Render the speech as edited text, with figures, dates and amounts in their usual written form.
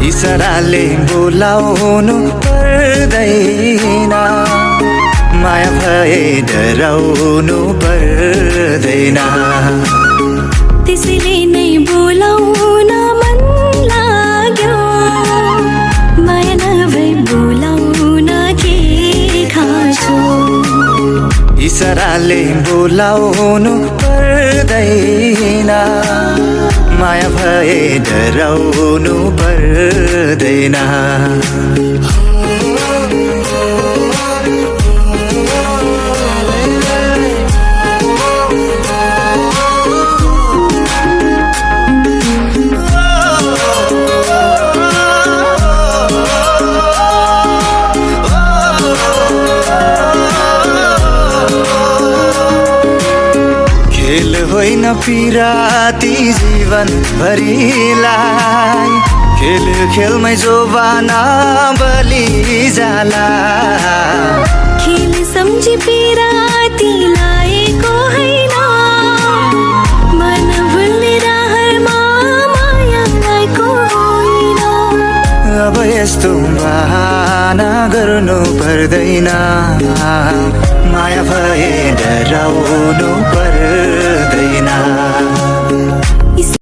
इशाराले बोलाउनु पर्दैन, माया भए डराउनु पर्दैन। त्यसैले नै बोलाउन मन लाग्यो, माया नभई बोलाउन के खाँचो। इशाराले बोलाउनु पर्दैन, माया भए डराउनु पर्दैन। खेल होइन पिराती जीवन भरिलाई, खेल खेलमै जोबाना बलि जाला। खेल सम्झी पिराती लाएको होइन, मन भुल्ने रहरमा माया लाएको होइन। अब यस्तो बहाना गर्नु पर्दैन, माया भए डराउनु पर्दैन।